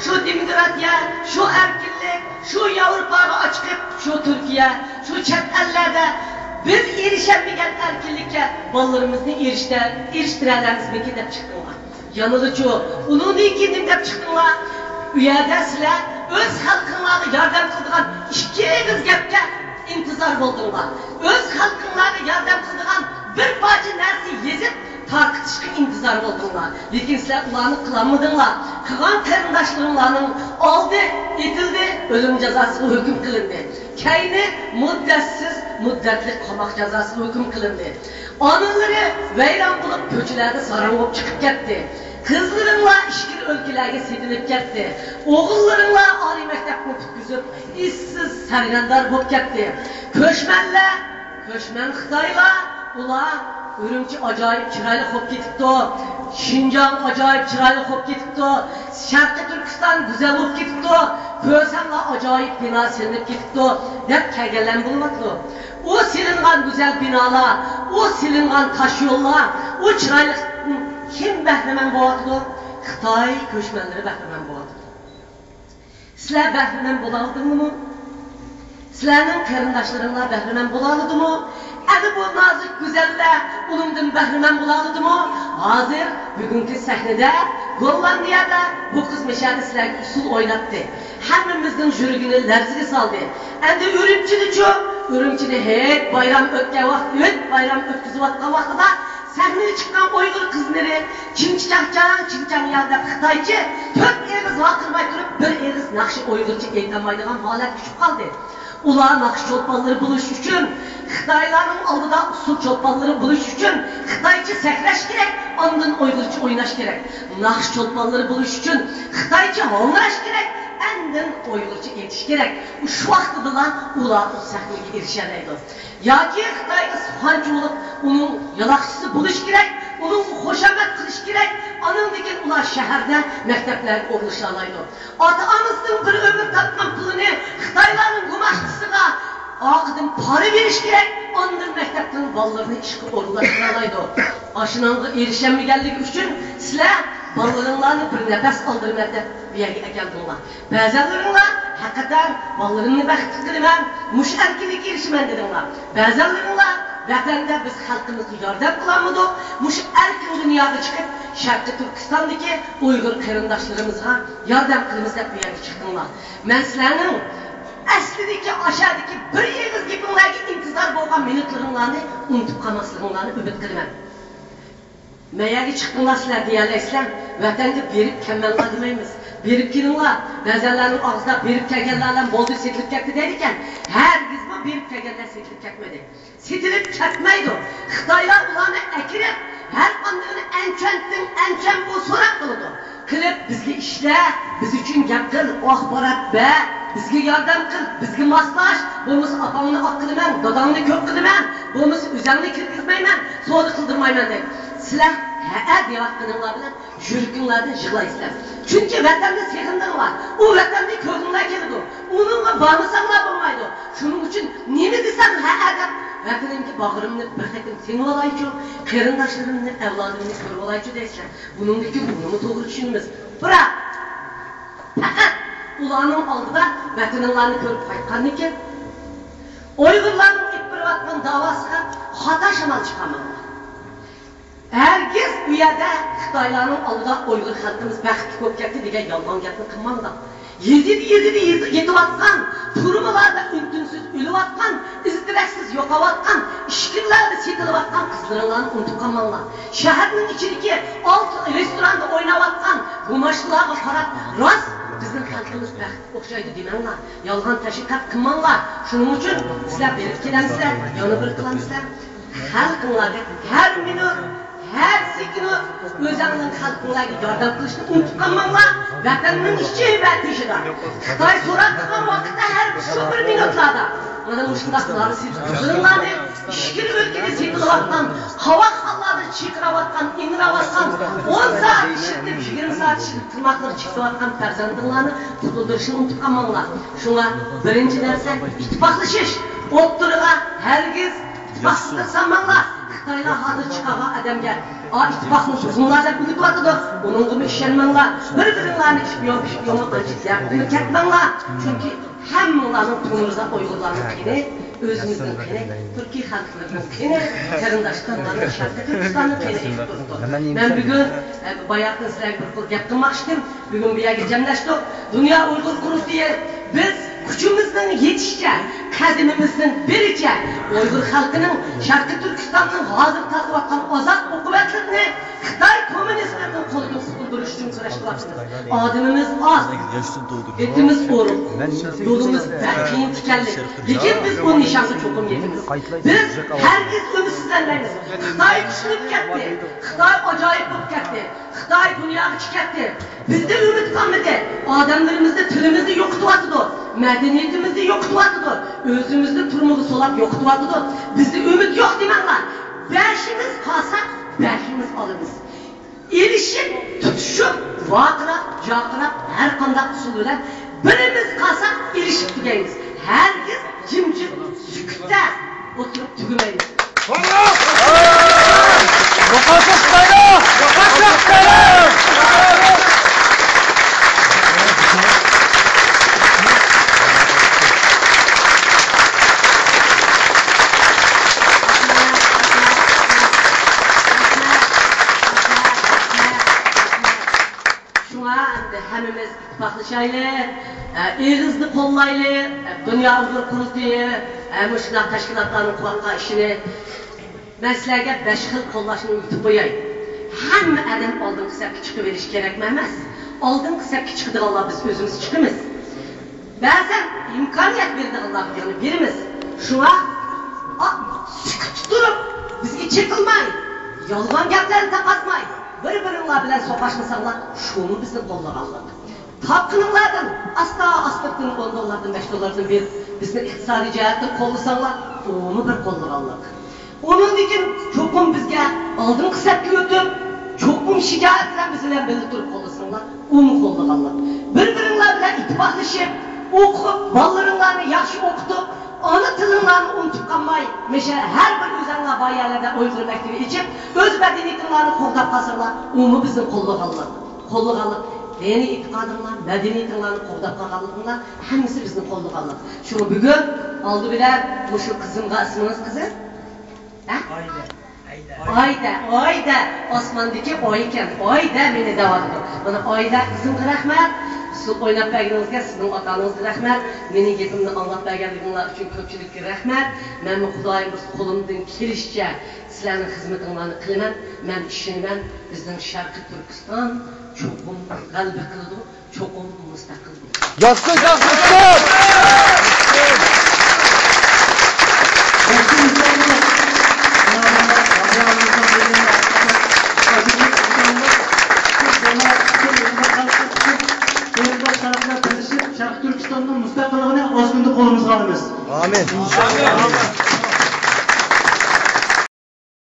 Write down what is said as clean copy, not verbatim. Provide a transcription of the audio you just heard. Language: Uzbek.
şu demokratiya, şu erkinlik, şu Avrupa'ya açıp, şu Türkiye, şu chet ellerde biz erişemeyen erkinlikке ballarımızı eriştirelerimiz dep çıktılar. Yanılıcı, onun ikindim dep çıktılar. Üyede sizler öz halkınlarına yardım kıldıran iki kız gepke intizar boldular. Öz halkınlarına yardım kıldıran bir parça nersi yezip tartışkı intizar boldular. Lekin sizler ulanı kılanmadınlar. Kılan karındaşlarımlarının aldı, itildi, ölüm cezası hüküm kılındı. Kayni müddetli qamoq cezası hüküm kılındı. Anaları veyran bulup köçülerde saran olup çıkıp gitti. Kızlarınla işkili ülkelerge setilip gitti. Oğullarınla Ali mektepini tutkuzup işsiz sergandar bulup gitti. Köşmen Xitayla ula Ürümçi acayip çıraylı hop gitipti o. Şincan acayip çıraylı hop gitipti o. Şarkı Türkistan güzel hop gitipti o. Kösemla acayip bina silinip gitipti o. Dep kelgelen bulmadı o. O silingan güzel binalar, o silingan taş yollar, o çıraylı kim behremen boğatıdı o? Xitay köşmenleri behremen boğatıdı. Sizler behremen boğatıdınız mı? Sizlerin karındaşlarınla behremen boğatıdı mı? Adı bu nazik güzeller onundan behremen bulalıdı mı? Hazır bugünkü sahnede Gollandiyada bu kız meşahede sizlerge usul oynattı. Hemmimizden jürgünü lerzige saldı. Endi Ürümçili çok, Ürümçili hep bayram ötken bayram ötküzü vatkan vaxtıda sahneye çıkan Uygur kızları çimçan yerde Xitaycı dört eriz vakırmay durup bir eriz nakşı Uygurca eğitemaydıgan halet küçük kaldı. Ular nakış çolpanları buluş için, Xitayların aldıda usul çolpanları buluş için, Xitaycı sekreş gerek, ondan Uygurca oynaş gerek. Nakış çolpanları buluş için, Xitaycı hongraş gerek, ondan Uygurca yetiş gerek. Şu vaktıdılar ular o sahneye erişeleydi. Ya ki Xitay'da suhancı olup, onun yalakçısı buluş gerek, onun hoşamet kılış gerek, onun dikin ular şehirde mektepler oluşalaydı. Ata-anızın bir ömür tatman pulunu Xitayların kumaşçısına ağıdın para veriş gerek, ondan mektepten ballarını işki orulaştıralaydı. Aşınanlığı erişemeyenlik için sizler ballarınlarını bir nefes aldırmada bir yere geldinler. Bazılarınlar hakikaten ballarını bekti kılman, muş erkinlik erişmen dedinler. Bazılarınlar vatanda biz halkımızı yardım kılanmadık, muş erkin dünyada çıkıp Şarkı Türkistan'daki Uygur karındaşlarımıza yardım kılımız hep bir yere çıktınlar. Ben sizlerin aslideki aşağıdaki bir yeriniz gibinlerge intizar bolgan minutlarınlarını unutup kalmaslarınlarını ümit kılmam. Meyerge çıktınlar sizler diyerleysizler, vatanda berip kelmenler demeyimiz. Berip kelinler, bazılarının ağzında berip kelgenlerle boldu setilip ketdi derken, hergiz bu berip kelgenler setilip ketmedi. Setilip ketmeydi o. Xitaylar ulanı ekirip, her andığını ençen bu sorak kılıdı. Kılıp bizge işle, biz için gap kıl, ahbarat be, bizge yardım kıl, bizge maslaş, boğumuz apamını ak kılımen, dadamını kök kılımen, boğumuz üzerine kirgizmeymen, soğudu kıldırmaymen deyip. Sizler her diye vaktınınlar bilen jürgünlerden jıglaysızlar. Çünkü vatanda sekindir var, o vatanda kökünler geldi o. Onunla bağımısanlar bulmaydı o. Şunun için ne mi desen her adam vatanımki bağırımını bir takım seni olaycı, karındaşlarımını, evladımını kör olaycı deysen. Bunundaki bunu doğru düşünmemiz. Bırak! Fakat ulanın aldıda vatanınlarını körüp kayıtkanlı ki, Uygurların ilk bir vaktin davasına hata şamal çıkamadılar. Herkes bu yerde Xitayların aldıda Uygur halkımız bəxti köp getdi diye yalan getdi kılmalılar. Yetip atkan, turmalarda üntünsüz ölüp atkan, izdireksiz yok atkan, işkirlerde setilip atkan kızlarından unutup kalmalılar. Şehrin içindeki alt restoranda oynap atkan, kumaşlılarga karab, rast bizim halkımız bəxti okşaydı demenler, yalgan teşkilat kılmalılar. Şunun için sizler berip kelemizler, yanı bir kılamızlar. Halkınlarda her minut, her sekini özünün halkınlarga yardım kılışını unutup kalmalılar. Vatanının işçi ve dışıda. Xitay soraklıgan vakitte her şu bir minutlarda. Onun uşundakları kızıllarını, işkili ülkede setilvattan, hava hallarda çıkıravattan, iniravattan, 10 saat işitip, 20 saat işitip, tırnakları çıkıravattan perzendinlarını tutulduruşunu unutup kalmalılar. Şuna birinci derse ittifaklaşış. Otturuğa herkes ittifaklıdır sanmalılar. Xitaylar hazır çıkağa adamga ittifaqni tuzumlar deb bilib atadi. Onun işenmanglar. Bir-biringlarni ishbiyon qilib ketmanglar. Chunki hammalarning to'mirida Uyg'urlarning qini, o'zimizning qini, Turkiy xalqlarning qini, qarindoshlarning Sharqiy Turkistonning qini. Men bugun bayaqdan sizlarga bir gap qilmoqchidim. Bugun bu yerga jamlashdik. Dunyo Uyg'ur qurultiyi biz kuchimizning yetishicha, qadimimizning biricha Uyg'ur xalqining Sharqiy Turkistonning hozir tarqayotgan ozod oqibatlarini Xitoy kommunistlarining qo'liga uqdirish uchun kurashmoqchimiz. Odimimiz oz, etimiz o'ruq, yo'limiz qiyin tikanli. Lekin biz bu nishonga cho'qim yetamiz. Biz hargiz umidsizlanmaymiz. Xitoy kuchlanib ketdi. Xitoy ajoyib bo'lib ketdi. Xitoy dunyoga chiqdi. Bizda umid qolmadi. Odamlarimizni tilimizni yo'qityapti. Madaniyatimizni yo'qityapti. O'zimizni turmuqni solab yo'qityapti. Bizda umid yo'q demanglar. Beshimiz qolsa, beshimiz olamiz. Erishib, tutishib, vaqirab, joqirab, har qanday usul bilan birimiz qolsa erishib tugaymiz. Hargiz jimjit sukutda o'tirib tugamaymiz. Hemimiz ittifaqlaşaylı, ağızlı kollaylı, Dünya Uyg'ur qurultiyi, şunday tashkilotlarning quvvatqa ishini men sizlarga 5 xil qo'llashni yutib qo'yay. Hamma odam oldingi safga chiqib verish kerak emas. Oldingi safga chiqadiganlar biz o'zimiz chiqamiz. Ba'zan imkoniyat beradiganlar yani birimiz. Shuna sukut turib, bizga chekilmay, yolg'on gaplarni taqatmay, bir-biringlar bilan so'qashmasanlar, shuni bizni qo'llaganlar. Tapqınlardan asta-astadan $10, $5 bir bizni iqtisodiy jihatdan qo'llasanlar, onu bir qo'llaganlar. Onun için çokum bizga oldingi safga o'tib, çokum shijoat bilan biz bilan birga turib qo'llasanlar, onu qo'llaganlar. Bir-biringlar bilan ittifaqlashib, o'qib, bolalaringlarni yaxshi o'qitib, ona tilinglarni unutib qolmay, mesela har bir o'zinglar boyalarda Uyg'ur maktabi ichib, o'z madaniyatinglarni qo'llab qolsanglar, onu bizni qo'llaganlar. Qo'llaganlar. Dini itiqadinglar, madaniyatinglarni qo'llab qolganliginglar hammasi bizni qo'llaganlar. Shuni bugun oldi bilan o'sha qizimga ismingiz qizim? Oyda, osmondagi oy ekan. Oyda meni davodim. Mana Oyda qizimga rahmat. Siz o'ynab berganingizga, sizning otaningizga rahmat. Mening gapimni anglab berganliginglar uchun ko'pchilikka rahmat. Men Xudoyim bir qo'limdan kelishicha sizlarning xizmatinglarni qilaman. Men ishonaman, bizning Sharqiy Turkiston cho'qim g'alaba qiladi, cho'qim mustaqil bo'ladi. Yo'qsiz! Sharqiy Turkistonning mustaqilligini o'z qo'limizga olamiz. Amin.